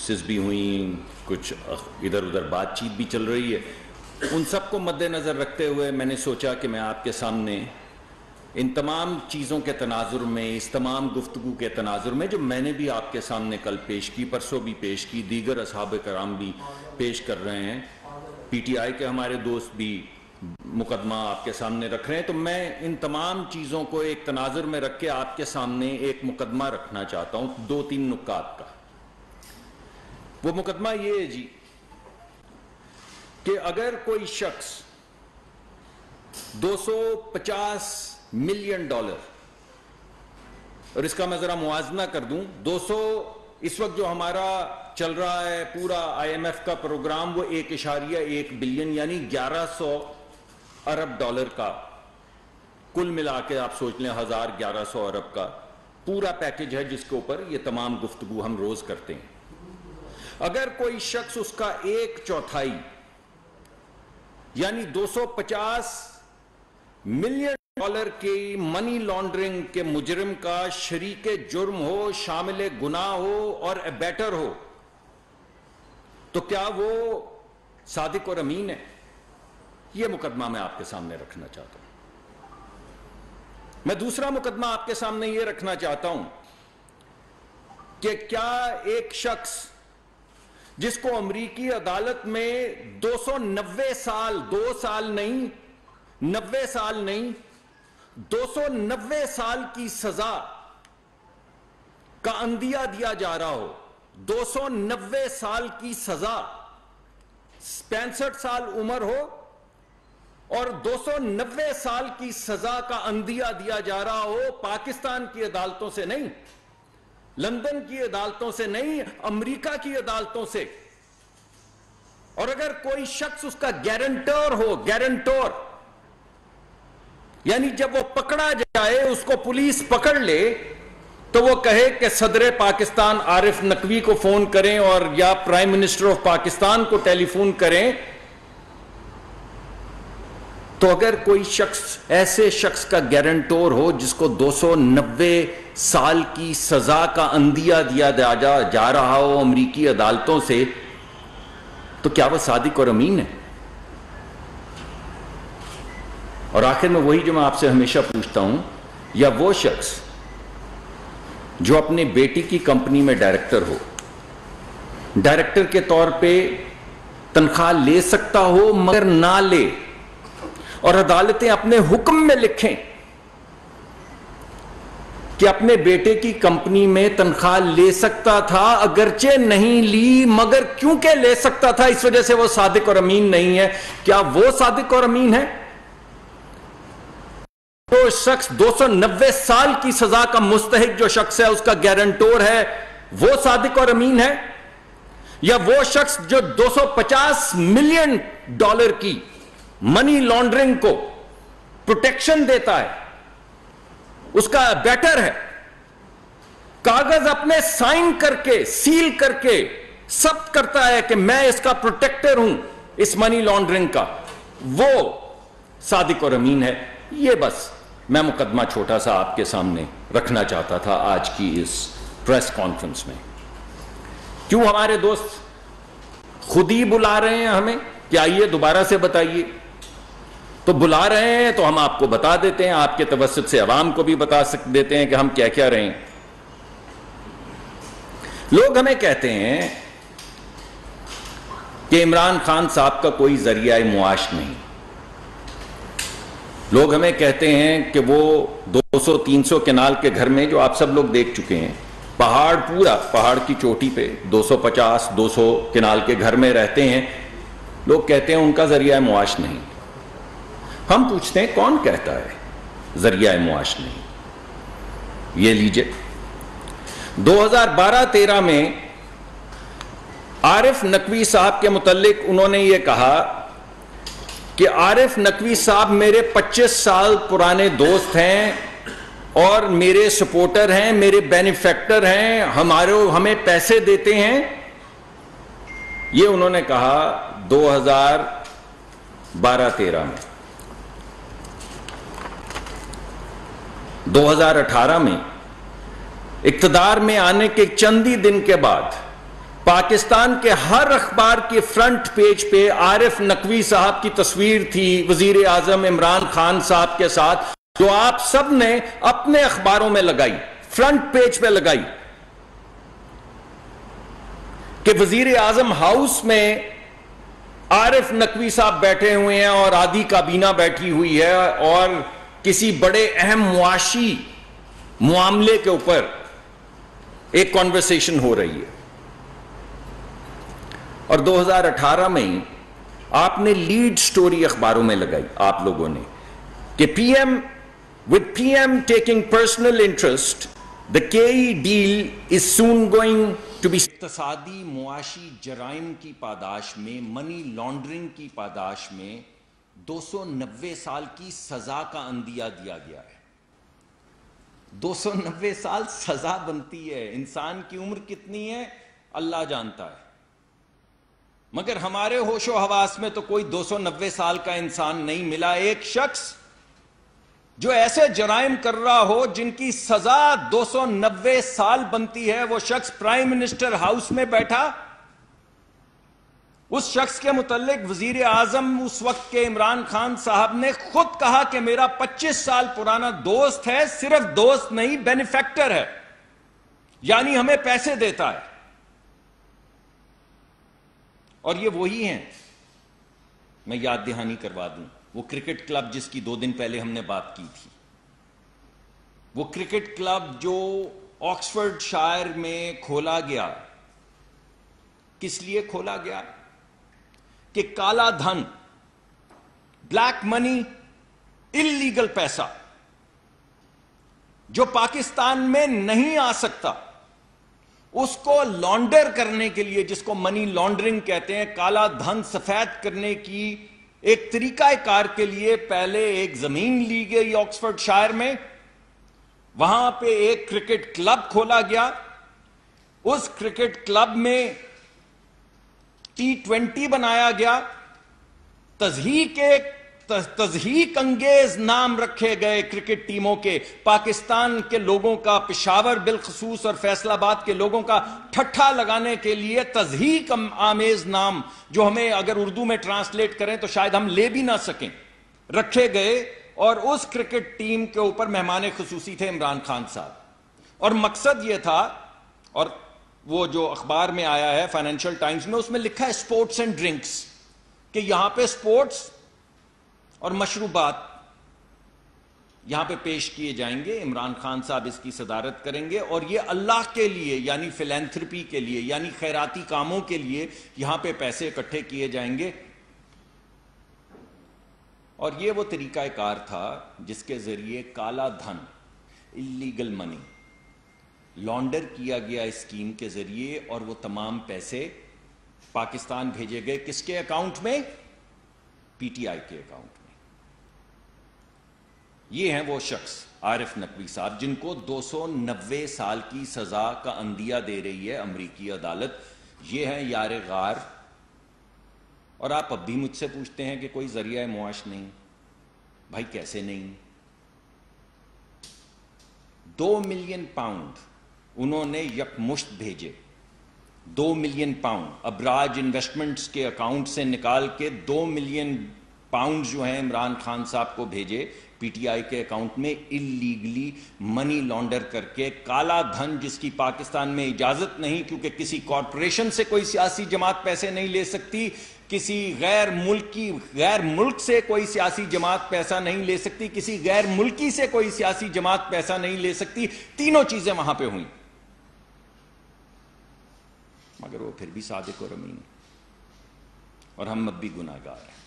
Conferences بھی ہوئیں, کچھ ادھر ادھر بات چیت بھی چل رہی ہے. ان سب کو مد نظر رکھتے ہوئے میں نے سوچا کہ میں آپ کے سامنے ان تمام چیزوں کے تناظر میں, اس تمام گفتگو کے تناظر میں جو میں نے بھی آپ کے سامنے کل پیش کی, پرسوں بھی پیش کی, دیگر اصحاب کرام بھی پیش کر رہے ہیں, پی ٹی آئی کے ہمارے دوست بھی مقدمہ آپ کے سامنے رکھ رہے ہیں, تو میں ان تمام چیزوں کو ایک تناظر میں رکھ کے آپ کے سامنے ایک مقدمہ رکھنا چاہتا ہوں 2-3 نکات کا. وہ مقدمہ یہ ہے جی کہ اگر کوئی شخص $250 ملین, اور اس کا میں ذرا موازنہ کر دوں, 200 اس وقت جو ہمارا چل رہا ہے پورا IMF کا پروگرام وہ 1.1 بلین یعنی $1100 ارب کا کل ملا کے آپ سوچ لیں 1100 ارب کا پورا پیکج ہے جس کے اوپر یہ تمام گفتگو ہم روز کرتے ہیں. اگر کوئی شخص اس کا 1/4 یعنی $250 ملین کی منی لانڈرنگ کے مجرم کا شریک جرم ہو, شامل گناہ ہو اور ابیٹر ہو, تو کیا وہ صادق اور امین ہے؟ یہ مقدمہ میں آپ کے سامنے رکھنا چاہتا ہوں. میں دوسرا مقدمہ آپ کے سامنے یہ رکھنا چاہتا ہوں کہ کیا ایک شخص جس کو امریکی عدالت میں 290 سال, 2 سال نہیں, 90 سال نہیں, 290 سال کی سزا کا عندیہ دیا جا رہا ہو, 290 سال کی سزا, 65 سال عمر ہو اور 290 سال کی سزا کا عندیہ دیا جا رہا ہو, پاکستان کی عدالتوں سے نہیں, لندن کی عدالتوں سے نہیں, امریکہ کی عدالتوں سے. اور اگر کوئی شخص اس کا گارنٹر ہو, گارنٹر یعنی جب وہ پکڑا جائے, اس کو پولیس پکڑ لے تو وہ کہے کہ صدر پاکستان عارف نقوی کو فون کریں اور یا پرائم منسٹر آف پاکستان کو ٹیلی فون کریں. تو اگر کوئی شخص ایسے شخص کا گارنٹر ہو جس کو 290 سال کی سزا کا عندیہ دیا جا رہا ہو امریکی عدالتوں سے, تو کیا وہ صادق اور امین ہے؟ اور آخر میں وہی جو میں آپ سے ہمیشہ پوچھتا ہوں, یا وہ شخص جو اپنے بیٹی کی کمپنی میں ڈائریکٹر ہو, ڈائریکٹر کے طور پہ تنخواہ لے سکتا ہو مگر نہ لے, اور عدالتیں اپنے حکم میں لکھیں کہ اپنے بیٹے کی کمپنی میں تنخواہ لے سکتا تھا, اگرچہ نہیں لی مگر کیونکہ لے سکتا تھا اس وجہ سے وہ صادق اور امین نہیں ہے. کیا وہ صادق اور امین ہے؟ جو شخص 290 سال کی سزا کا مستحق جو شخص ہے, اس کا گارنٹر ہے, وہ صادق اور امین ہے؟ یا وہ شخص جو $250 ملین کی منی لانڈرنگ کو پروٹیکشن دیتا ہے, اس کا بیٹر ہے, کاغذ اپنے سائن کر کے سیل کر کے ثبت کرتا ہے کہ میں اس کا پروٹیکٹر ہوں اس منی لانڈرنگ کا, وہ صادق اور امین ہے؟ یہ بس میں مقدمہ چھوٹا سا آپ کے سامنے رکھنا چاہتا تھا آج کی اس پریس کانفرنس میں. کیوں ہمارے دوست خود ہی بلا رہے ہیں ہمیں کہ آئیے دوبارہ سے بتائیے؟ تو بلا رہے ہیں تو ہم آپ کو بتا دیتے ہیں, آپ کے توسط سے عوام کو بھی بتا دیتے ہیں کہ ہم کیا کیا رہے ہیں. لوگ ہمیں کہتے ہیں کہ عمران خان صاحب کا کوئی ذریعہ معاش نہیں. لوگ ہمیں کہتے ہیں کہ وہ 200-300 کنال کے گھر میں, جو آپ سب لوگ دیکھ چکے ہیں, پہاڑ پورا پہاڑ کی چوٹی پہ 250-200 کنال کے گھر میں رہتے ہیں. لوگ کہتے ہیں ان کا ذریعہ معاش نہیں. ہم پوچھتے ہیں کون کہتا ہے ذریعہ معاش نہیں؟ یہ لیجئے 2012-13 میں عارف نقوی صاحب کے متعلق انہوں نے یہ کہا کہ عارف نقوی صاحب میرے 25 سال پرانے دوست ہیں اور میرے سپورٹر ہیں, میرے بینیفیکٹر ہیں, ہمیں پیسے دیتے ہیں. یہ انہوں نے کہا 2012-13 میں. 2018 میں اقتدار میں آنے کے چند ہی دن کے بعد پاکستان کے ہر اخبار کے فرنٹ پیج پہ عارف نقوی صاحب کی تصویر تھی وزیر اعظم عمران خان صاحب کے ساتھ، جو آپ سب نے اپنے اخباروں میں لگائی، فرنٹ پیج پہ لگائی، کہ وزیر اعظم ہاؤس میں عارف نقوی صاحب بیٹھے ہوئے ہیں اور آدھی کابینہ بیٹھی ہوئی ہے اور کسی بڑے اہم معاشی معاملے کے اوپر ایک کانورسیشن ہو رہی ہے۔ اور 2018 میں آپ نے لیڈ سٹوری اخباروں میں لگائی آپ لوگوں نے کہ with PM taking personal interest, the KE deal is soon going to be اقتصادی معاشی جرائم کی پاداش میں، منی لانڈرنگ کی پاداش میں 290 سال کی سزا کا عندیہ دیا گیا ہے۔ 290 سال سزا بنتی ہے، انسان کی عمر کتنی ہے اللہ جانتا ہے، مگر ہمارے ہوش و حواس میں تو کوئی 290 سال کا انسان نہیں ملا۔ ایک شخص جو ایسے جرائم کر رہا ہو جن کی سزا 290 سال بنتی ہے، وہ شخص پرائم منسٹر ہاؤس میں بیٹھا۔ اس شخص کے متعلق وزیر اعظم اس وقت کے عمران خان صاحب نے خود کہا کہ میرا 25 سال پرانا دوست ہے، صرف دوست نہیں بینیفیکٹر ہے، یعنی ہمیں پیسے دیتا ہے۔ اور یہ وہی ہیں، میں یاد دہانی کروا دوں، وہ کرکٹ کلب جس کی 2 دن پہلے ہم نے بات کی تھی، وہ کرکٹ کلب جو آکسفورڈ شائر میں کھولا گیا، کس لیے کھولا گیا؟ کہ کالا دھن، بلیک منی، اللیگل پیسہ جو پاکستان میں نہیں آ سکتا، اس کو لانڈر کرنے کے لیے، جس کو منی لانڈرنگ کہتے ہیں، کالا دھن سفید کرنے کی ایک طریقہ کار کے لیے پہلے ایک زمین لی گئی آکسفورڈ شائر میں، وہاں پہ ایک کرکٹ کلب کھولا گیا۔ اس کرکٹ کلب میں T20 بنایا گیا، تضحیک انگیز نام رکھے گئے کرکٹ ٹیموں کے، پاکستان کے لوگوں کا، پشاور بالخصوص اور فیصل آباد کے لوگوں کا ٹھٹھا لگانے کے لیے تضحیک آمیز نام، جو ہمیں اگر اردو میں ٹرانسلیٹ کریں تو شاید ہم لے بھی نہ سکیں، رکھے گئے۔ اور اس کرکٹ ٹیم کے اوپر مہمان خصوصی تھے عمران خان صاحب، اور مقصد یہ تھا، اور وہ جو اخبار میں آیا ہے فائنینشل ٹائمز میں، اس میں لکھا ہے سپورٹس اینڈ ڈرنکس، کہ یہاں پہ سپورٹس اور مشروبات یہاں پہ پیش کیے جائیں گے، عمران خان صاحب اس کی صدارت کریں گے، اور یہ اللہ کے لیے، یعنی فلینتھرپی کے لیے، یعنی خیراتی کاموں کے لیے یہاں پہ پیسے اکٹھے کیے جائیں گے۔ اور یہ وہ طریقہ کار تھا جس کے ذریعے کالا دھن، اللیگل منی لانڈر کیا گیا اسکیم کے ذریعے، اور وہ تمام پیسے پاکستان بھیجے گئے کس کے اکاؤنٹ میں؟ پی ٹی آئی کے اکاؤنٹ میں۔ یہ ہیں وہ شخص عارف نقوی صاحب جن کو 290 سال کی سزا کا عندیہ دے رہی ہے امریکی عدالت۔ یہ ہیں یار غار۔ اور آپ اب بھی مجھ سے پوچھتے ہیں کہ کوئی ذریعہ معاش نہیں۔ بھائی کیسے نہیں؟ 2 ملین پاؤنڈ انہوں نے یکمشت بھیجے، 2 ملین پاؤنڈ ابراج انویسٹمنٹس کے اکاؤنٹ سے نکال کے 2 ملین پاؤنڈ جو ہیں عمران خان صاحب کو بھیجے پی ٹی آئی کے اکاؤنٹ میں، اللیگلی منی لانڈر کر کے، کالا دھن جس کی پاکستان میں اجازت نہیں، کیونکہ کسی کارپوریشن سے کوئی سیاسی جماعت پیسے نہیں لے سکتی، کسی غیر ملک سے کوئی سیاسی جماعت پیسہ نہیں لے سکتی، کسی غیر ملکی سے کوئی سیاسی جماعت پیسہ نہیں لے سکتی۔ تینوں چیزیں وہاں پہ ہوئیں، مگر وہ پھر بھی صادق اور امین، اور ہم اب بھی گناہگار ہیں،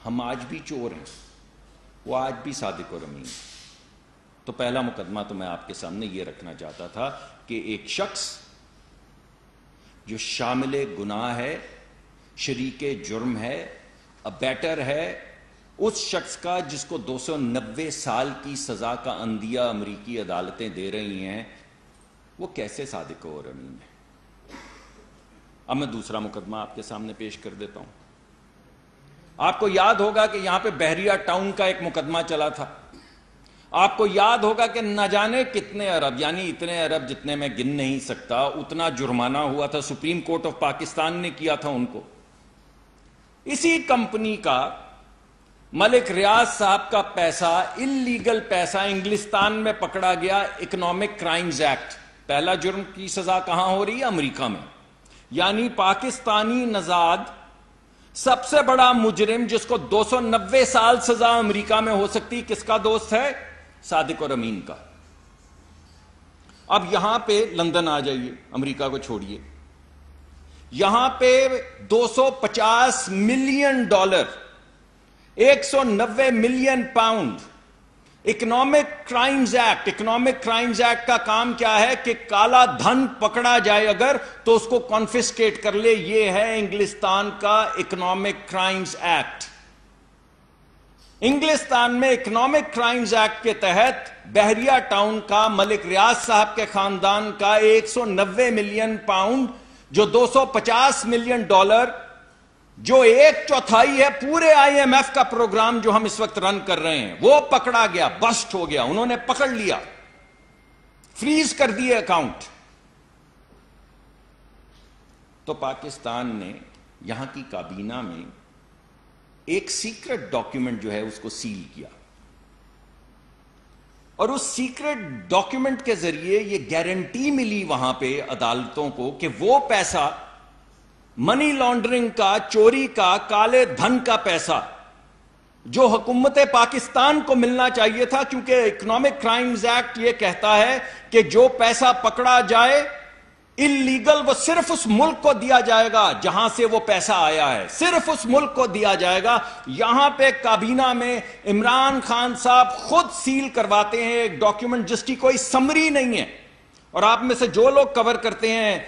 ہم آج بھی چور ہیں، وہ آج بھی صادق اور امین۔ تو پہلا مقدمہ تو میں آپ کے سامنے یہ رکھنا چاہتا تھا کہ ایک شخص جو شامل گناہ ہے، شریک جرم ہے، ابیٹر ہے، اس شخص کا جس کو 290 سال کی سزا کا عندیہ امریکی عدالتیں دے رہی ہیں، وہ کیسے صادق اور امین ہے؟ اب میں دوسرا مقدمہ آپ کے سامنے پیش کر دیتا ہوں۔ آپ کو یاد ہوگا کہ یہاں پہ بحریہ ٹاؤن کا ایک مقدمہ چلا تھا، آپ کو یاد ہوگا کہ نہ جانے کتنے ارب، یعنی اتنے ارب جتنے میں گن نہیں سکتا، اتنا جرمانہ ہوا تھا، سپریم کورٹ آف پاکستان نے کیا تھا ان کو. اسی کمپنی کا ملک ریاض صاحب کا پیسہ، اللیگل پیسہ انگلستان میں پکڑا گیا. اکنامک کرائمز ایکٹ، پہلا جرم کی سزا کہاں ہو رہی ہے؟ امریکہ میں. یعنی پاکستانی نژاد سب سے بڑا مجرم جس کو 290 سال سزا امریکہ میں ہو سکتی، کس کا دوست ہے؟ صادق اور امین کا. اب یہاں پہ لندن آ جائیے، امریکہ کو چھوڑیے. یہاں پہ $250 million, 190 million pound economic crimes act. Economic crimes act کا کام کیا ہے کہ کالا دھن پکڑا جائے اگر تو اس کو کانفسکیٹ کر لے. یہ ہے انگلستان کا اکنامک کرائمز ایکٹ. انگلستان میں اکنامک کرائمز ایکٹ کے تحت بحریہ ٹاؤن کا ملک ریاض صاحب کے خاندان کا 190 ملین پاؤنڈ، جو $250 ملین، جو 1/4 ہے پورے IMF کا پروگرام جو ہم اس وقت رن کر رہے ہیں، وہ پکڑا گیا، بسٹ ہو گیا. انہوں نے پکڑ لیا، فریز کر دیے اکاؤنٹ. تو پاکستان نے یہاں کی کابینہ میں ایک سیکرٹ ڈاکیومنٹ جو ہے اس کو سیل کیا، اور اس سیکرٹ ڈاکیومنٹ کے ذریعے یہ گارنٹی ملی وہاں پہ عدالتوں کو کہ وہ پیسہ، منی لانڈرنگ کا، چوری کا، کالے دھن کا پیسہ جو حکومت پاکستان کو ملنا چاہیے تھا، کیونکہ اکنامک کرائمز ایکٹ یہ کہتا ہے کہ جو پیسہ پکڑا جائے اللیگل، وہ صرف اس ملک کو دیا جائے گا جہاں سے وہ پیسہ آیا ہے، صرف اس ملک کو دیا جائے گا. یہاں پہ کابینہ میں عمران خان صاحب خود سیل کرواتے ہیں ایک ڈاکیومنٹ جس کی کوئی سمری نہیں ہے. اور آپ میں سے جو لوگ کور کرتے ہیں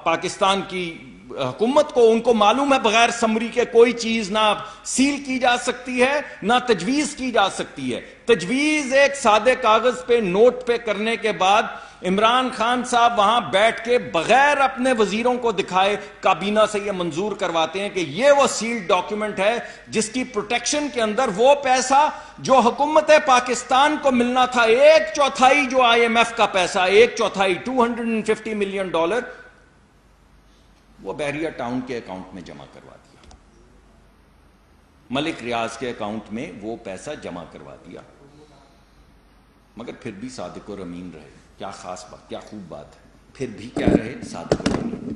پاکستان کی حکومت کو، ان کو معلوم ہے بغیر سمری کے کوئی چیز نہ سیل کی جا سکتی ہے، نہ تجویز کی جا سکتی ہے. تجویز ایک سادے کاغذ پہ، نوٹ پہ کرنے کے بعد عمران خان صاحب وہاں بیٹھ کے بغیر اپنے وزیروں کو دکھائے کابینہ سے یہ منظور کرواتے ہیں کہ یہ وہ سیلڈ ڈاکیومنٹ ہے جس کی پروٹیکشن کے اندر وہ پیسہ جو حکومت پاکستان کو ملنا تھا، 1/4 جو IMF کا پیسہ، 1/4 $250 ملین، وہ بحریہ ٹاؤن کے اکاؤنٹ میں جمع کروا دیا. ملک ریاض کے اکاؤنٹ میں وہ پیسہ جمع کروا دیا. مگر پھر بھی صادق اور امین رہے. کیا خاص بات، کیا خوب بات ہے. پھر بھی کیا رہے؟ صادق اور امین.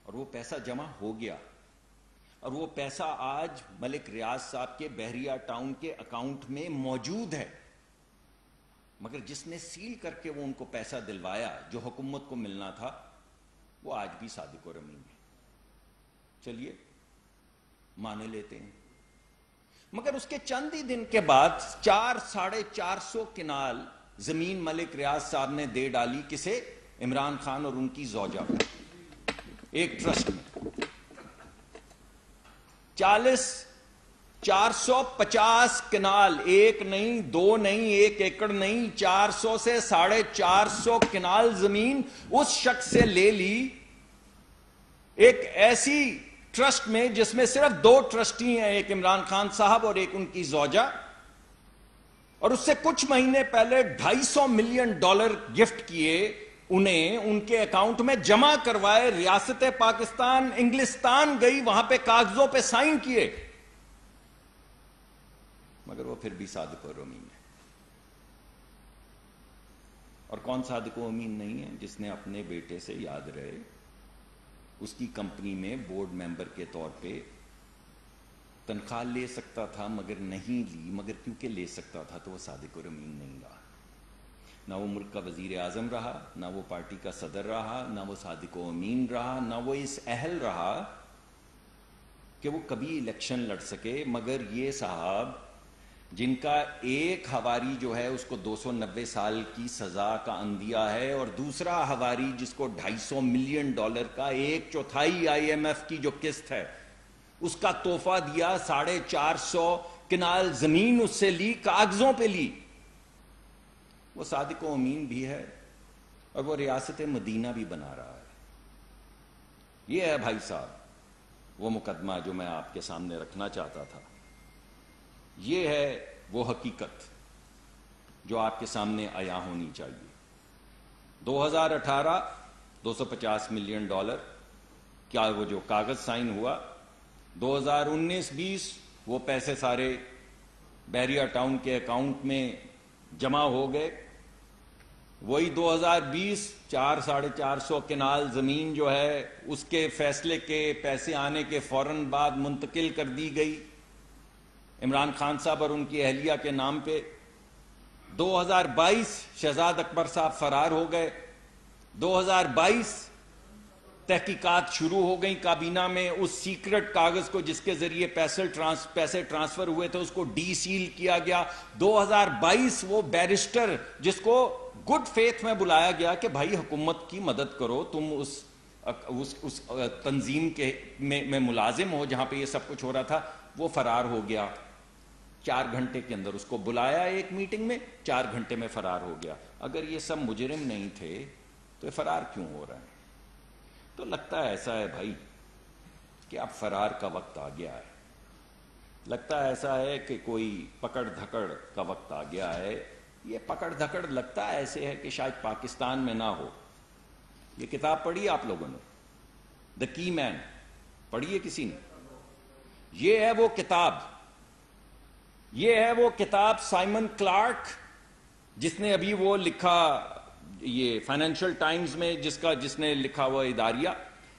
اور وہ پیسہ جمع ہو گیا، اور وہ پیسہ آج ملک ریاض صاحب کے بحریہ ٹاؤن کے اکاؤنٹ میں موجود ہے. مگر جس نے سیل کر کے وہ ان کو پیسہ دلوایا جو حکومت کو ملنا تھا، وہ آج بھی صادق اور امین ہے. چلیے مانے لیتے ہیں. مگر اس کے چند ہی دن کے بعد 400-450 کنال زمین ملک ریاض صاحب نے دے ڈالی. کسے؟ عمران خان اور ان کی زوجہ کو، ایک ٹرسٹ میں. 450 کنال، ایک نہیں، دو نہیں، 1 ایکڑ نہیں، 400 سے 450 کنال زمین اس شخص سے لے لی، ایک ایسی ٹرسٹ میں جس میں صرف 2 ٹرسٹی ہیں، ایک عمران خان صاحب اور ایک ان کی زوجہ. اور اس سے کچھ مہینے پہلے $250 ملین گفٹ کیے انہیں، ان کے اکاؤنٹ میں جمع کروائے. ریاست پاکستان انگلستان گئی، وہاں پہ کاغذوں پہ سائن کیے. مگر وہ پھر بھی صادق اور امین ہے. اور کون صادق و امین نہیں ہے؟ جس نے اپنے بیٹے سے، یاد رہے، اس کی کمپنی میں بورڈ ممبر کے طور پہ تنخواہ لے سکتا تھا مگر نہیں لی. مگر کیونکہ لے سکتا تھا تو وہ صادق اور امین نہیں رہا. نہ وہ ملک کا وزیر اعظم رہا، نہ وہ پارٹی کا صدر رہا، نہ وہ صادق و امین رہا، نہ وہ اس اہل رہا کہ وہ کبھی الیکشن لڑ سکے. مگر یہ صاحب جن کا ایک ہواری جو ہے اس کو 290 سال کی سزا کا اندیہ ہے، اور دوسرا ہواری جس کو $250 ملین کا 1/4 IMF کی جو قسط ہے اس کا تحفہ دیا، 450 کنال زمین اس سے لی، کاغذوں پہ لی. وہ صادق و امین بھی ہے اور وہ ریاست مدینہ بھی بنا رہا ہے. یہ ہے بھائی صاحب وہ مقدمہ جو میں آپ کے سامنے رکھنا چاہتا تھا. یہ ہے وہ حقیقت جو آپ کے سامنے عیاں ہونی چاہیے. 2018 $250 ملین کیا وہ جو کاغذ سائن ہوا. 2019-20 وہ پیسے سارے بحریہ ٹاؤن کے اکاؤنٹ میں جمع ہو گئے. وہی 2020 400-450 کنال زمین جو ہے اس کے فیصلے کے پیسے آنے کے فوراً بعد منتقل کر دی گئی عمران خان صاحب اور ان کی اہلیہ کے نام پہ. 2022 شہزاد اکبر صاحب فرار ہو گئے. 2022 تحقیقات شروع ہو گئیں کابینہ میں. اس سیکرٹ کاغذ کو جس کے ذریعے پیسے ٹرانسفر ہوئے تھے اس کو ڈی سیل کیا گیا. 2022 وہ بیرسٹر جس کو گڈ فیتھ میں بلایا گیا کہ بھائی حکومت کی مدد کرو, تم اس تنظیم کے میں ملازم ہو جہاں پہ یہ سب کچھ ہو رہا تھا, وہ فرار ہو گیا. 4 گھنٹے کے اندر اس کو بلایا ایک میٹنگ میں, 4 گھنٹے میں فرار ہو گیا. اگر یہ سب مجرم نہیں تھے تو یہ فرار کیوں ہو رہا ہے؟ تو لگتا ہے ایسا ہے بھائی کہ اب فرار کا وقت آ گیا ہے. لگتا ہے ایسا ہے کہ کوئی پکڑ دھکڑ کا وقت آ گیا ہے. یہ پکڑ دھکڑ لگتا ہے ایسے ہے کہ شاید پاکستان میں نہ ہو. یہ کتاب پڑھی آپ لوگوں نے, دا کی مین پڑھی ہے کسی نے؟ یہ ہے وہ کتاب سائمن کلارک جس نے ابھی وہ لکھا, یہ فائنینشل ٹائمز میں جس نے لکھا وہ اداریہ.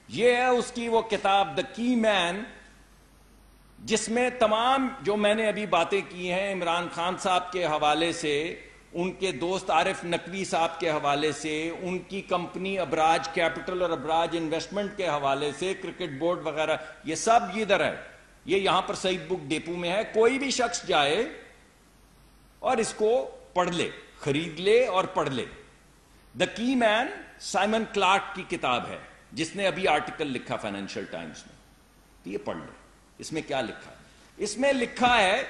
یہ ہے اس کی وہ کتاب دا کی مین, جس میں تمام جو میں نے ابھی باتیں کی ہیں عمران خان صاحب کے حوالے سے, ان کے دوست عارف نقوی صاحب کے حوالے سے, ان کی کمپنی ابراج کیپٹل اور ابراج انویسٹمنٹ کے حوالے سے, کرکٹ بورڈ وغیرہ, یہ سب ادھر ہے. یہ یہاں پر سعید بک ڈیپو میں ہے. کوئی بھی شخص جائے اور اس کو پڑھ لے, خرید لے اور پڑھ لے. دا کی مین سائمن کلارک کی کتاب ہے جس نے ابھی آرٹیکل لکھا فائنینشل ٹائمز میں. تو یہ پڑھ لے. اس میں کیا لکھا ہے؟ اس میں لکھا ہے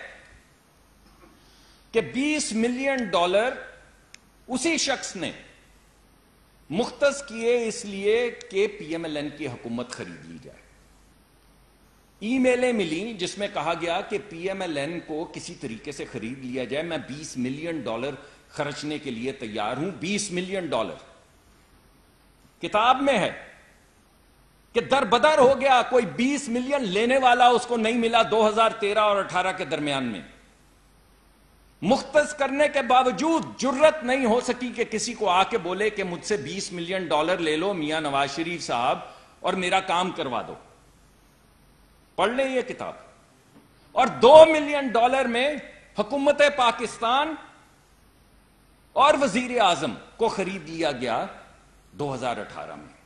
کہ $20 ملین اسی شخص نے مختص کیے اس لیے کہ پی ایم ایل این کی حکومت خرید لی جائے. ای میلیں ملی جس میں کہا گیا کہ پی ایم ایل این کو کسی طریقے سے خرید لیا جائے. میں $20 ملین خرچنے کے لیے تیار ہوں. $20 ملین کتاب میں ہے کہ در بدر ہو گیا. کوئی 20 ملین لینے والا اس کو نہیں ملا 2013 اور 18 کے درمیان میں. مختص کرنے کے باوجود جرت نہیں ہو سکی کہ کسی کو آ کے بولے کہ مجھ سے $20 ملین لے لو میاں نواز شریف صاحب اور میرا کام کروا دو. پڑھ لیں یہ کتاب. اور $2 ملین میں حکومت پاکستان اور وزیر اعظم کو خرید لیا گیا 2018 میں.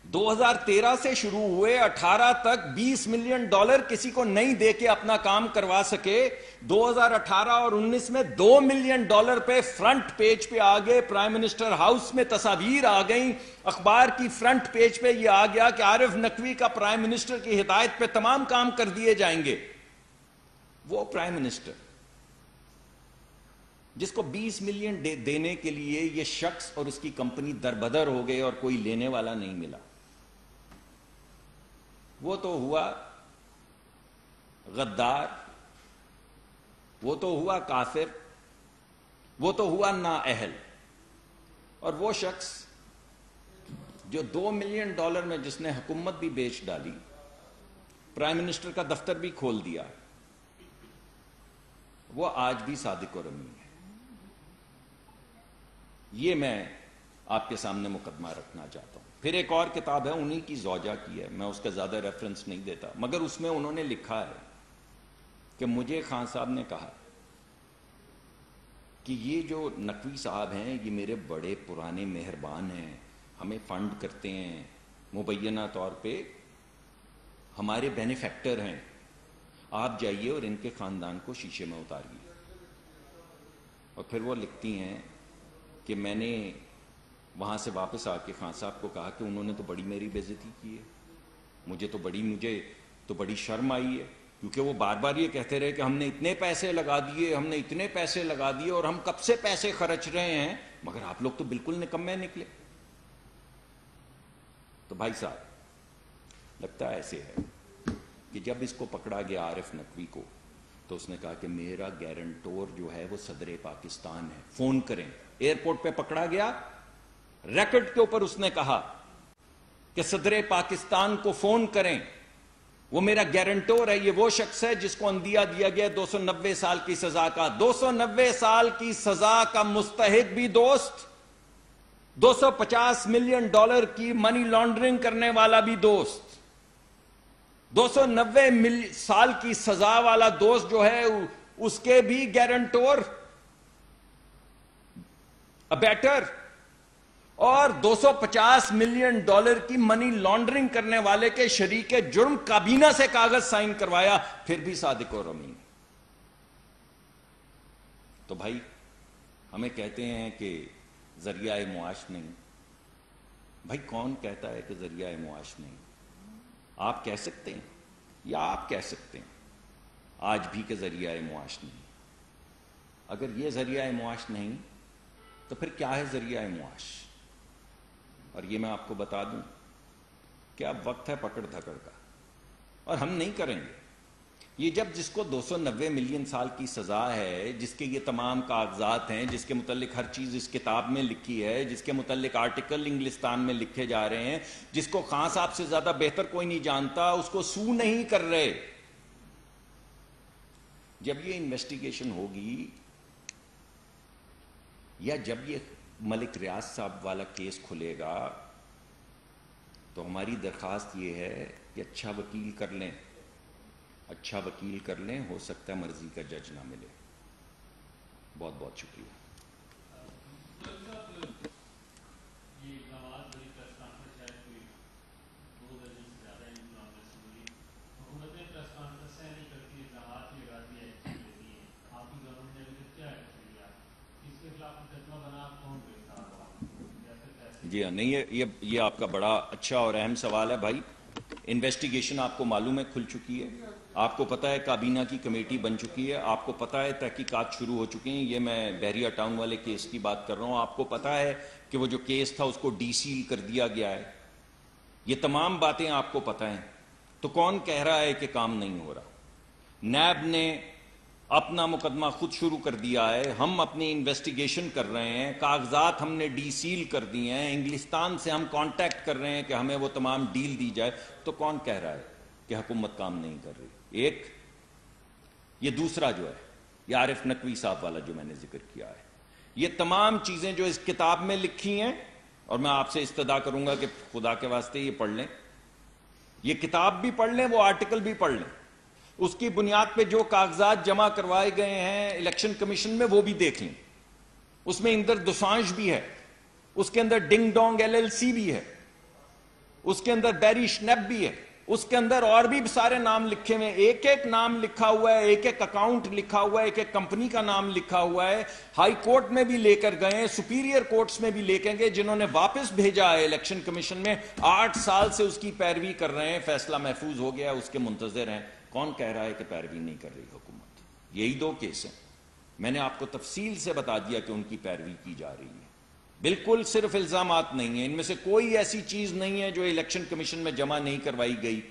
2013 سے شروع ہوئے 18 تک $20 ملین کسی کو نہیں دے کے اپنا کام کروا سکے. 2018 اور 19 میں $2 ملین پہ فرنٹ پیج پہ آ گئے. پرائم منسٹر ہاؤس میں تصاویر آ گئیں. اخبار کی فرنٹ پیج پہ یہ آ گیا کہ عارف نقوی کا پرائم منسٹر کی ہدایت پہ تمام کام کر دیے جائیں گے. وہ پرائم منسٹر جس کو $20 ملین دینے کے لیے یہ شخص اور اس کی کمپنی دربدر ہو گئے اور کوئی لینے والا نہیں ملا. وہ تو ہوا غدار, وہ تو ہوا کافر, وہ تو ہوا نااہل. اور وہ شخص جو $2 ملین میں جس نے حکومت بھی بیچ ڈالی, پرائم منسٹر کا دفتر بھی کھول دیا, وہ آج بھی صادق اور امین ہے. یہ میں آپ کے سامنے مقدمہ رکھنا چاہتا ہوں. پھر ایک اور کتاب ہے انہی کی زوجہ کی ہے, میں اس کا زیادہ ریفرنس نہیں دیتا, مگر اس میں انہوں نے لکھا ہے کہ مجھے خان صاحب نے کہا کہ یہ جو نقوی صاحب ہیں یہ میرے بڑے پرانے مہربان ہیں, ہمیں فنڈ کرتے ہیں, مبینہ طور پہ ہمارے بینیفیکٹر ہیں, آپ جائیے اور ان کے خاندان کو شیشے میں اتاریے. اور پھر وہ لکھتی ہیں کہ میں نے وہاں سے واپس آ کے خان صاحب کو کہا کہ انہوں نے تو بڑی میری بے عزتی کی ہے, مجھے تو بڑی شرم آئی ہے, کیونکہ وہ بار بار یہ کہتے رہے کہ ہم نے اتنے پیسے لگا دیے اور ہم کب سے پیسے خرچ رہے ہیں, مگر آپ لوگ تو بالکل نکمے نکلے. تو بھائی صاحب لگتا ہے ایسے ہے کہ جب اس کو پکڑا گیا عارف نقوی کو, تو اس نے کہا کہ میرا گارنٹور جو ہے وہ صدر پاکستان ہے، فون کریں۔ ایئرپورٹ پہ پکڑا گیا، ریکارڈ کے اوپر اس نے کہا کہ صدر پاکستان کو فون کریں، وہ میرا گارنٹور ہے، یہ وہ شخص ہے جس کو اندیہ دیا گیا 290 سال کی سزا کا۔ 290 سال کی سزا کا مستحق بھی دوست، $250 ملین کی منی لانڈرنگ کرنے والا بھی دوست، 290 سال کی سزا والا دوست جو ہے اس کے بھی گارنٹور، ابیٹر، اور $250 ملین کی منی لانڈرنگ کرنے والے کے شریک جرم کابینہ سے کاغذ سائن کروایا، پھر بھی صادق اور امین۔ تو بھائی ہمیں کہتے ہیں کہ ذریعہ معاش نہیں، بھائی کون کہتا ہے کہ ذریعہ معاش نہیں؟ آپ کہہ سکتے ہیں یا آپ کہہ سکتے ہیں آج بھی کہ ذریعہ معاش نہیں؟ اگر یہ ذریعہ معاش نہیں تو پھر کیا ہے ذریعہ معاش؟ اور یہ میں آپ کو بتا دوں کہ اب وقت ہے پکڑ دھکڑ کا، اور ہم نہیں کریں گے یہ۔ جب جس کو 290 ملین سال کی سزا ہے، جس کے یہ تمام کاغذات ہیں، جس کے متعلق ہر چیز اس کتاب میں لکھی ہے، جس کے متعلق آرٹیکل انگلستان میں لکھے جا رہے ہیں، جس کو خان صاحب سے زیادہ بہتر کوئی نہیں جانتا، اس کو سو نہیں کر رہے، جب یہ انویسٹیگیشن ہوگی یا جب یہ ملک ریاض صاحب والا کیس کھلے گا تو ہماری درخواست یہ ہے کہ اچھا وکیل کر لیں، اچھا وکیل کر لیں، ہو سکتا ہے مرضی کا جج نہ ملے۔ بہت بہت شکریہ۔ جی ہاں، نہیں یہ آپ کا بڑا اچھا اور اہم سوال ہے بھائی۔ انویسٹیگیشن آپ کو معلوم ہے کھل چکی ہے، آپ کو پتہ ہے کابینہ کی کمیٹی بن چکی ہے، آپ کو پتہ ہے تحقیقات شروع ہو چکی ہیں۔ یہ میں بحریہ ٹاؤن والے کیس کی بات کر رہا ہوں، آپ کو پتہ ہے کہ وہ جو کیس تھا اس کو ڈی سیل کر دیا گیا ہے، یہ تمام باتیں آپ کو پتہ ہیں۔ تو کون کہہ رہا ہے کہ کام نہیں ہو رہا؟ نیب نے اپنا مقدمہ خود شروع کر دیا ہے، ہم اپنی انویسٹیگیشن کر رہے ہیں، کاغذات ہم نے ڈی سیل کر دیے ہیں، انگلستان سے ہم کانٹیکٹ کر رہے ہیں کہ ہمیں وہ تمام ڈیل دی جائے۔ تو کون کہہ رہا ہے کہ حکومت کام نہیں کر رہی؟ ایک یہ دوسرا جو ہے یہ عارف نقوی صاحب والا جو میں نے ذکر کیا ہے، یہ تمام چیزیں جو اس کتاب میں لکھی ہیں، اور میں آپ سے استدعا کروں گا کہ خدا کے واسطے یہ پڑھ لیں، یہ کتاب بھی پڑھ لیں، وہ آرٹیکل بھی پڑھ لیں، اس کی بنیاد پہ جو کاغذات جمع کروائے گئے ہیں الیکشن کمیشن میں وہ بھی دیکھ لیں۔ اس میں اندر دوسانج بھی ہے، اس کے اندر ڈنگ ڈونگ LLC بھی ہے، اس کے اندر بیری شنیپ بھی ہے، اس کے اندر اور بھی سارے نام لکھے ہوئے، ایک ایک نام لکھا ہوا ہے، ایک ایک اکاؤنٹ لکھا ہوا ہے، ایک ایک کمپنی کا نام لکھا ہوا ہے۔ ہائی کورٹ میں بھی لے کر گئے، سپیریئر کورٹس میں بھی لے کے گئے، جنہوں نے واپس بھیجا ہے الیکشن کمیشن میں، 8 سال سے اس کی پیروی کر رہے ہیں، فیصلہ محفوظ ہو گیا، اس کے منتظر ہیں۔ کون کہہ رہا ہے کہ پیروی نہیں کر رہی حکومت؟ یہی 2 کیس ہیں، میں نے آپ کو تفصیل سے بتا دیا کہ ان کی پیروی کی جا رہی ہے۔ بالکل صرف الزامات نہیں ہیں، ان میں سے کوئی ایسی چیز نہیں ہے جو الیکشن کمیشن میں جمع نہیں کروائی گئی،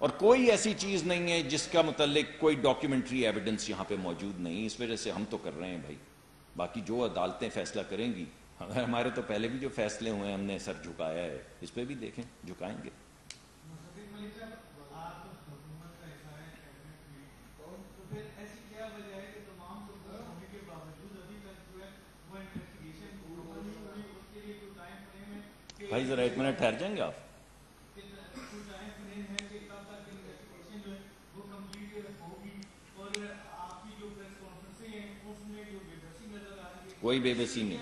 اور کوئی ایسی چیز نہیں ہے جس کا متعلق کوئی ڈاکیومنٹری ایویڈنس یہاں پہ موجود نہیں۔ اس وجہ سے ہم تو کر رہے ہیں بھائی، باقی جو عدالتیں فیصلہ کریں گی، ہمارے تو پہلے بھی جو فیصلے ہوئے ہیں ہم نے سر جھکایا ہے، اس پہ بھی دیکھیں جھکائیں گے۔ بھائی ذرا 1 منٹ ٹھہر جائیں گے آپ؟ کوئی بے بسی نہیں،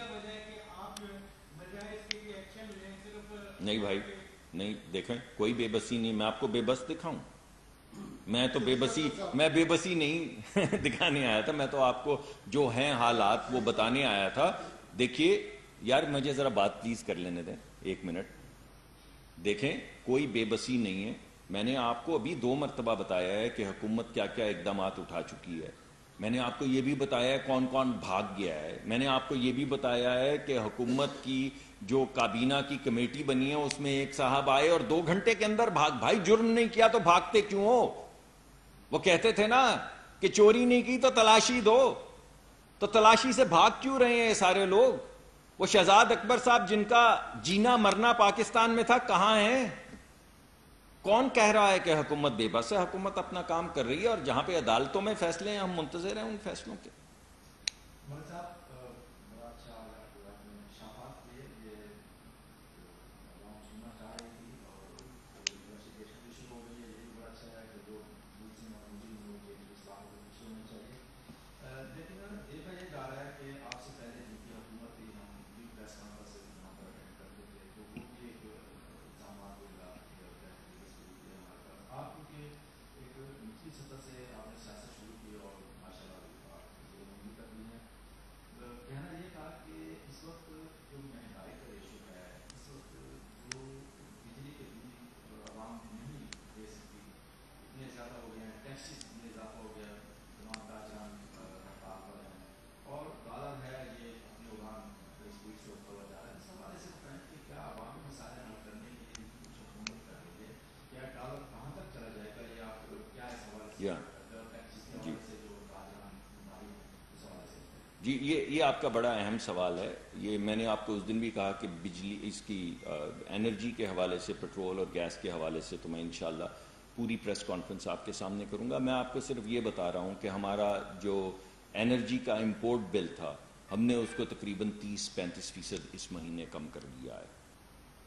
نہیں بھائی نہیں، دیکھیں کوئی بے بسی نہیں، میں آپ کو بے بس دکھاؤں؟ میں تو بے بسی نہیں دکھانے آیا تھا، میں تو آپ کو جو ہیں حالات وہ بتانے آیا تھا۔ دیکھیے یار مجھے ذرا بات پلیز کر لینے دیں 1 منٹ۔ دیکھیں کوئی بے بسی نہیں ہے، میں نے آپ کو ابھی 2 مرتبہ بتایا ہے کہ حکومت کیا کیا اقدامات اٹھا چکی ہے، میں نے آپ کو یہ بھی بتایا ہے کون کون بھاگ گیا ہے، میں نے آپ کو یہ بھی بتایا ہے کہ حکومت کی جو کابینہ کی کمیٹی بنی ہے اس میں ایک صاحب آئے اور 2 گھنٹے کے اندر بھائی جرم نہیں کیا تو بھاگتے کیوں ہو؟ وہ کہتے تھے نا کہ کہ چوری نہیں کی تو تلاشی دو. تو تلاشی سے بھاگ کیوں رہے ہیں یہ سارے لوگ؟ وہ شہزاد اکبر صاحب جن کا جینا مرنا پاکستان میں تھا کہاں ہیں؟ کون کہہ رہا ہے کہ حکومت بے بس ہے؟ حکومت اپنا کام کر رہی ہے، اور جہاں پہ عدالتوں میں فیصلے ہیں ہم منتظر ہیں ان فیصلوں کے. جی یہ آپ کا بڑا اہم سوال ہے. یہ میں نے آپ کو اس دن بھی کہا کہ بجلی اس کی انرجی کے حوالے سے، پیٹرول اور گیس کے حوالے سے تو میں انشاءاللہ پوری پریس کانفرنس آپ کے سامنے کروں گا. میں آپ کو صرف یہ بتا رہا ہوں کہ ہمارا جو انرجی کا امپورٹ بل تھا، ہم نے اس کو تقریباً 30-35% اس مہینے کم کر دیا ہے.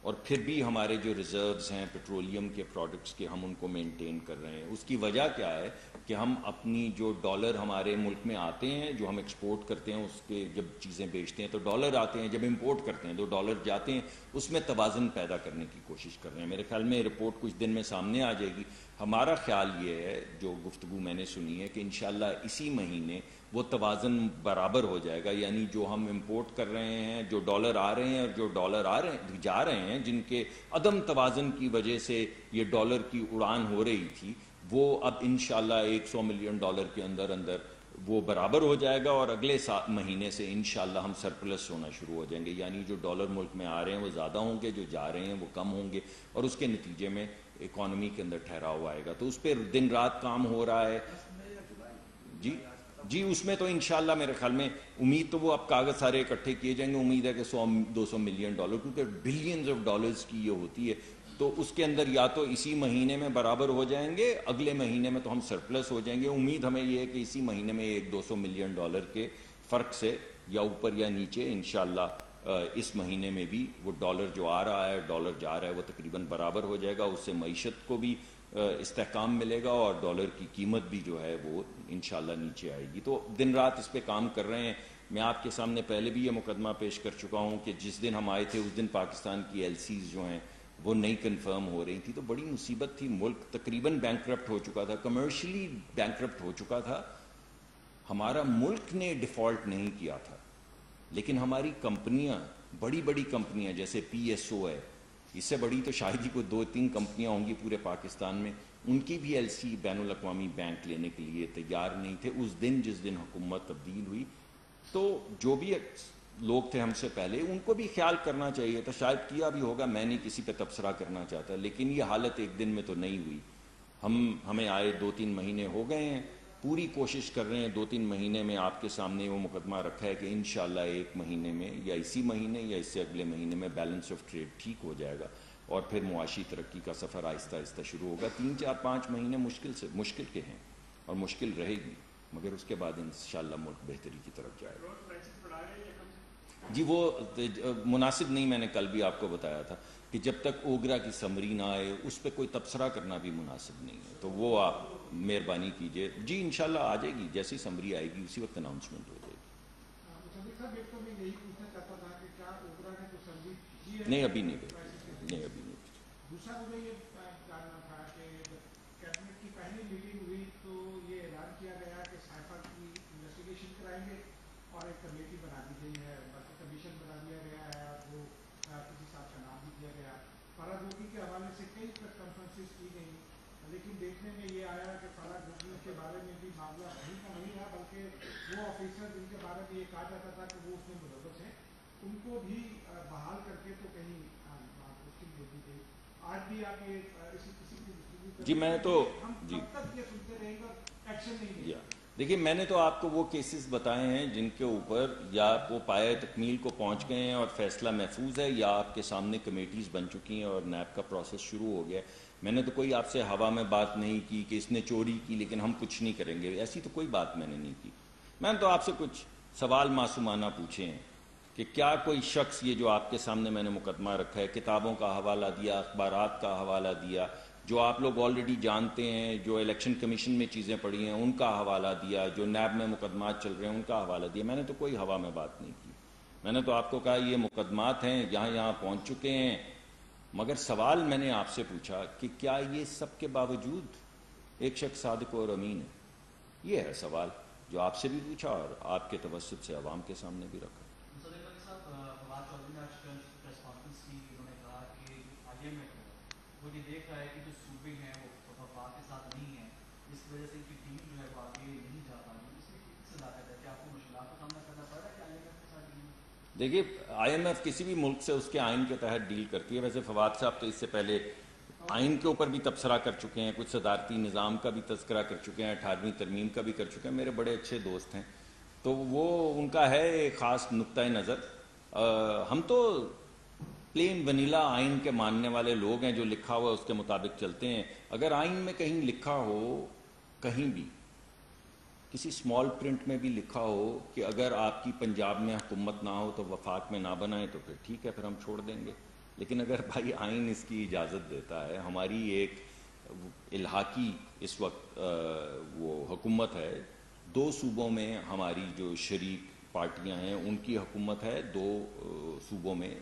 اور پھر بھی ہمارے جو ریزروز ہیں پیٹرولیم کے پروڈکٹس کے، ہم ان کو مینٹین کر رہے ہیں. اس کی وجہ کیا ہے کہ ہم اپنی جو ڈالر ہمارے ملک میں آتے ہیں، جو ہم ایکسپورٹ کرتے ہیں، اس کے جب چیزیں بیچتے ہیں تو ڈالر آتے ہیں، جب امپورٹ کرتے ہیں تو ڈالر جاتے ہیں. اس میں توازن پیدا کرنے کی کوشش کر رہے ہیں. میرے خیال میں رپورٹ کچھ دن میں سامنے آ جائے گی. ہمارا خیال یہ ہے، جو گفتگو میں نے سنی ہے، کہ انشاءاللہ اسی مہینے وہ توازن برابر ہو جائے گا. یعنی جو ہم امپورٹ کر رہے ہیں، جو ڈالر آ رہے ہیں اور جو ڈالر جا رہے ہیں، جن کے عدم توازن کی وجہ سے یہ ڈالر کی اڑان ہو رہی تھی، وہ اب انشاءاللہ $100 ملین کے اندر وہ برابر ہو جائے گا. اور اگلے مہینے سے انشاءاللہ ہم سرپلس ہونا شروع ہو جائیں گے. یعنی جو ڈالر ملک میں آ رہے ہیں وہ زیادہ ہوں گے، جو جا رہے ہیں وہ کم ہوں گے، اور اس کے نتیجے میں اکانومی کے اندر ٹھہراؤ آئے گا. تو اس پہ دن رات کام ہو رہا ہے. جی اس میں تو انشاءاللہ میرے خیال میں امید تو وہ اب کاغذ سارے اکٹھے کیے جائیں گے. امید ہے کہ $100-200 ملین، کیونکہ بلینز آف ڈالرز کی یہ ہوتی ہے. تو اس کے اندر یا تو اسی مہینے میں برابر ہو جائیں گے، اگلے مہینے میں تو ہم سرپلس ہو جائیں گے. امید ہمیں یہ ہے کہ اسی مہینے میں $100-200 ملین کے فرق سے، یا اوپر یا نیچے، انشاءاللہ اس مہینے میں بھی وہ ڈالر جو آ رہا ہے، ڈالر جا رہا ہے، وہ تقریباً برابر ہو جائے گا. اس سے معیشت کو بھی استحکام ملے گا، اور ڈالر کی قیمت بھی جو ہے وہ انشاءاللہ نیچے آئے گی. تو دن رات اس پہ کام کر رہے ہیں. میں آپ کے سامنے پہلے بھی یہ مقدمہ پیش کر چکا ہوں کہ جس دن ہم آئے تھے اس دن پاکستان کی LCs جو ہیں وہ نہیں کنفرم ہو رہی تھی، تو بڑی مصیبت تھی. ملک تقریباً بینکرپٹ ہو چکا تھا، کمرشلی بینکرپٹ ہو چکا تھا. ہمارا ملک نے ڈیفالٹ نہیں کیا تھا، لیکن ہماری کمپنیاں، بڑی بڑی کمپنیاں جیسے PSO ہے، اس سے بڑی تو شاید ہی کوئی 2-3 کمپنیاں ہوں گی پورے پاکستان میں، ان کی بھی LC بین الاقوامی بینک لینے کے لیے تیار نہیں تھے اس دن جس دن حکومت تبدیل ہوئی. تو جو بھی لوگ تھے ہم سے پہلے، ان کو بھی خیال کرنا چاہیے تھا. شاید کیا بھی ہوگا، میں نہیں کسی پہ تبصرہ کرنا چاہتا، لیکن یہ حالت ایک دن میں تو نہیں ہوئی. ہمیں آئے 2-3 مہینے ہو گئے ہیں. پوری کوشش کر رہے ہیں 2-3 مہینے میں آپ کے سامنے وہ مقدمہ رکھا ہے کہ انشاءاللہ 1 مہینے میں، یا اسی مہینے یا اس سے اگلے مہینے میں بیلنس آف ٹریڈ ٹھیک ہو جائے گا، اور پھر معاشی ترقی کا سفر آہستہ آہستہ شروع ہوگا. 3-4-5 مہینے مشکل کے ہیں اور مشکل رہے گی، مگر اس کے بعد انشاءاللہ ملک بہتری کی طرف جائے گا. جی وہ مناسب نہیں، میں نے کل بھی آپ کو بتایا تھا کہ جب تک اوگرا کی سمری نہ آئے اس پہ کوئی تبصرہ کرنا بھی مناسب نہیں ہے. تو وہ آپ مہربانی کیجئے. جی انشاءاللہ آ جائے گی، جیسی سمری آئے گی اسی وقت اناؤنسمنٹ ہو جائے گی. نہیں ابھی نہیں بھیجی، نہیں ابھی نہیں بھیجی. دوسرا مجھے یہ جاننا تھا کہ کیبنٹ کی پہلی میٹنگ ہوئی تو یہ اعلان کیا گیا کہ سائفا کی انویسٹیگیشن کرائیں گے، اور ایک کمیٹی بنا دی گئی ہے، بلکہ کمیشن بنا دیا گیا ہے، اور وہ کسی صاحب کا نام بھی دیا گیا. فراغ گوگی کے حوالے سے کئی پریس کانفرنسز کی گئی، لیکن دیکھنے میں یہ آیا کہ فراغ گوگی کے بارے میں بھی معاملہ وہیں کا وہیں رہا، بلکہ وہ آفیسر جن کے بارے میں یہ کہا جاتا تھا کہ وہ اس میں ملوث ہیں، ان کو بھی بحال کر کے تو کہیں پوسٹنگ دے دی گئی. آج بھی آپ یہ اسی کسی کی جی میں تو ہم کب تک یہ سنتے رہیں گے اور ایکشن نہیں لیں گے؟ دیکھیے میں نے تو آپ کو وہ کیسز بتائے ہیں جن کے اوپر یا وہ پایہ تکمیل کو پہنچ گئے ہیں اور فیصلہ محفوظ ہے، یا آپ کے سامنے کمیٹیز بن چکی ہیں اور نیب کا پروسیس شروع ہو گیا ہے۔ میں نے تو کوئی آپ سے ہوا میں بات نہیں کی کہ اس نے چوری کی لیکن ہم کچھ نہیں کریں گے، ایسی تو کوئی بات میں نے نہیں کی۔ میں نے تو آپ سے کچھ سوال معصومانہ پوچھے ہیں کہ کیا کوئی شخص، یہ جو آپ کے سامنے میں نے مقدمہ رکھا ہے، کتابوں کا حوالہ دیا، اخبارات کا حوالہ دیا، جو آپ لوگ آلریڈی جانتے ہیں، جو الیکشن کمیشن میں چیزیں پڑھی ہیں ان کا حوالہ دیا، جو نیب میں مقدمات چل رہے ہیں ان کا حوالہ دیا، میں نے تو کوئی ہوا میں بات نہیں کی۔ میں نے تو آپ کو کہا یہ مقدمات ہیں، یہاں پہنچ چکے ہیں، مگر سوال میں نے آپ سے پوچھا کہ کیا یہ سب کے باوجود ایک شخص صادق اور امین ہے؟ یہ ہے سوال جو آپ سے بھی پوچھا اور آپ کے توسط سے عوام کے سامنے بھی رکھا۔ وہ یہ دیکھ رہا ہے کہ جو صوبے ہیں وہ وفاق کے ساتھ نہیں ہیں، اس وجہ سے ان کی ٹیم جو ہے وہ آگے نہیں جا پا رہی، اس میں کس صداقت ہے کہ آپ کو مشکلات کا سامنا کرنا پڑ رہا ہے کہ آئی ایم ایف کے ساتھ ڈیل؟ دیکھیے آئی ایم ایف کسی بھی ملک سے اس کے آئین کے تحت ڈیل کرتی ہے۔ ویسے فواد صاحب تو اس سے پہلے آئین کے اوپر بھی تبصرہ کر چکے ہیں، کچھ صدارتی نظام کا بھی تذکرہ کر چکے ہیں، 18ویں ترمیم کا بھی کر چکے ہیں، میرے بڑے اچھے دوست ہیں، تو وہ ان کا ہے ایک خاص نقطۂ نظر۔ ہم تو پلین ونیلا آئین کے ماننے والے لوگ ہیں، جو لکھا ہوا اس کے مطابق چلتے ہیں۔ اگر آئین میں کہیں لکھا ہو، کہیں بھی کسی اسمال پرنٹ میں بھی لکھا ہو کہ اگر آپ کی پنجاب میں حکومت نہ ہو تو وفاق میں نہ بنائیں، تو پھر ٹھیک ہے، پھر ہم چھوڑ دیں گے۔ لیکن اگر بھائی آئین اس کی اجازت دیتا ہے، ہماری ایک الحاقی اس وقت وہ حکومت ہے، 2 صوبوں میں ہماری جو شریک پارٹیاں ہیں ان کی حکومت ہے، 2 صوبوں میں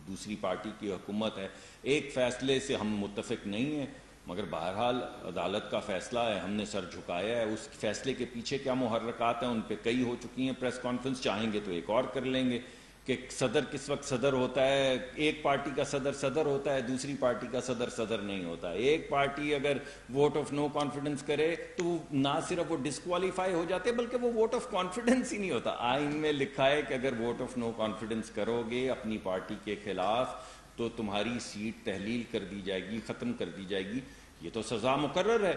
دوسری پارٹی کی حکومت ہے، ایک فیصلے سے ہم متفق نہیں ہیں، مگر بہرحال عدالت کا فیصلہ ہے، ہم نے سر جھکایا ہے۔ اس فیصلے کے پیچھے کیا محرکات ہیں ان پہ کئی ہو چکی ہیں، پریس کانفرنس چاہیں گے تو ایک اور کر لیں گے کہ صدر کس وقت صدر ہوتا ہے، ایک پارٹی کا صدر ہوتا ہے، دوسری پارٹی کا صدر نہیں ہوتا ہے۔ ایک پارٹی اگر ووٹ آف نو کانفیڈنس کرے تو وہ نہ صرف وہ ڈسکوالیفائی ہو جاتے بلکہ وہ ووٹ آف کانفیڈنس ہی نہیں ہوتا۔ آئین میں لکھا ہے کہ اگر ووٹ آف نو کانفیڈنس کرو گے اپنی پارٹی کے خلاف تو تمہاری سیٹ تحلیل کر دی جائے گی، ختم کر دی جائے گی، یہ تو سزا مقرر ہے۔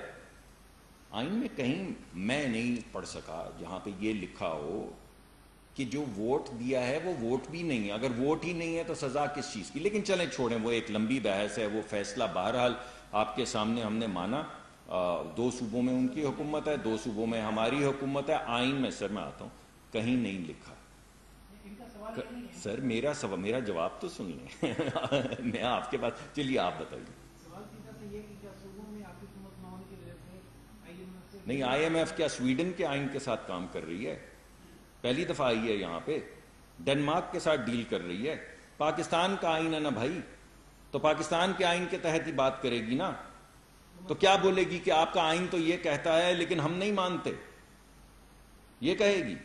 آئین میں کہیں میں نہیں پڑھ سکا جہاں پہ یہ لکھا ہو کہ جو ووٹ دیا ہے وہ ووٹ بھی نہیں ہے، اگر ووٹ ہی نہیں ہے تو سزا کس چیز کی۔ لیکن چلیں چھوڑیں، وہ ایک لمبی بحث ہے، وہ فیصلہ بہرحال آپ کے سامنے ہم نے مانا۔ 2 صوبوں میں ان کی حکومت ہے، 2 صوبوں میں ہماری حکومت ہے۔ آئین میں سر میں آتا ہوں، کہیں نہیں لکھا۔ سر میرا جواب تو سن لیں میں آپ کے پاس، چلیے آپ بتائیے۔ نہیں، آئی ایم ایف کیا سویڈن کے آئین کے ساتھ کام کر رہی ہے؟ پہلی دفعہ آئی ہے یہاں پہ، ڈنمارک کے ساتھ ڈیل کر رہی ہے۔ پاکستان کا آئین ہے نا بھائی، تو پاکستان کے آئین کے تحت ہی بات کرے گی نا۔ تو کیا بولے گی کہ آپ کا آئین تو یہ کہتا ہے لیکن ہم نہیں مانتے، یہ کہے گی؟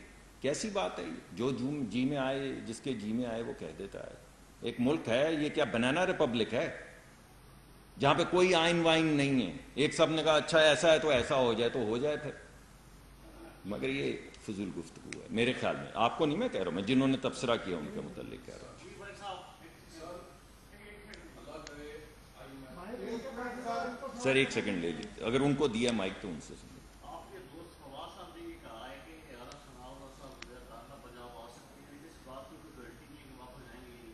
کیسی بات ہے یہ؟ جو جی میں آئے، جس کے جی میں آئے وہ کہہ دیتا ہے۔ ایک ملک ہے یہ، کیا بنانا ریپبلک ہے جہاں پہ کوئی آئین وائن نہیں ہے؟ ایک سب نے کہا اچھا ایسا ہے تو ایسا ہو جائے تو ہو جائے پھر، مگر یہ فضول گفتگو ہے میرے خیال میں۔ آپ کو نہیں میں کہہ رہا ہوں، میں جنہوں نے تبصرہ کیا ان کے متعلق کہہ رہا ہوں۔ سر 1 سیکنڈ لے لیجیے، اگر ان کو دیا مائک تو ان سے سنیں۔ آپ کے دوست فواد صاحب نے یہ کہا ہے کہ اعلیٰ ثناءاللہ صاحب داخلہ پنجاب آ سکتے ہیں، لیکن اس بات کی کوئی گارنٹی نہیں ہے کہ واپس جائیں گے،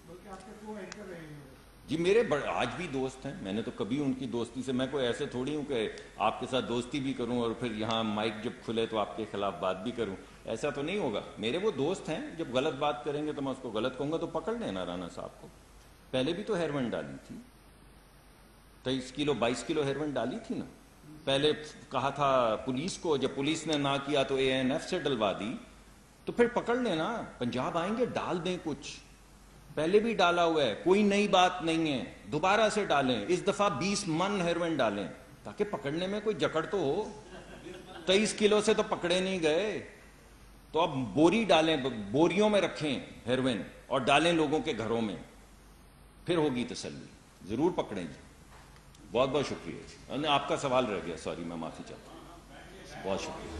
بلکہ آپ کے کو اینکر رہے ہیں۔ جی میرے آج بھی دوست ہیں، میں نے تو کبھی ان کی دوستی سے، میں کوئی ایسے تھوڑی ہوں کہ آپ کے ساتھ دوستی بھی کروں اور پھر یہاں مائک جب کھلے تو آپ کے خلاف بات بھی کروں، ایسا تو نہیں ہوگا۔ میرے وہ دوست ہیں، جب غلط بات کریں گے تو میں اس کو غلط کہوں گا تو پکڑ لینا رانا صاحب کو۔ پہلے بھی تو ہیروین ڈالی تھی، 23 کلو 22 کلو ہیروین ڈالی تھی نا۔ پہلے کہا تھا پولیس کو، جب پولیس نے نہ کیا تو ANF سے ڈلوا دی، تو پھر پکڑ لینا۔ پنجاب آئیں گے ڈال دیں کچھ، پہلے بھی ڈالا ہوا ہے، کوئی نئی بات نہیں ہے، دوبارہ سے ڈالیں، اس دفعہ 20 من ہیروین ڈالیں تاکہ پکڑنے میں کوئی جکڑ تو ہو۔ 23 کلو سے تو پکڑے نہیں گئے، تو اب بوری ڈالیں، بوریوں میں رکھیں ہیروین اور ڈالیں لوگوں کے گھروں میں، پھر ہوگی تسلی، ضرور پکڑیں گے۔ بہت بہت شکریہ۔ آپ کا سوال رہ گیا، سوری، میں معافی چاہتا ہوں، بہت شکریہ۔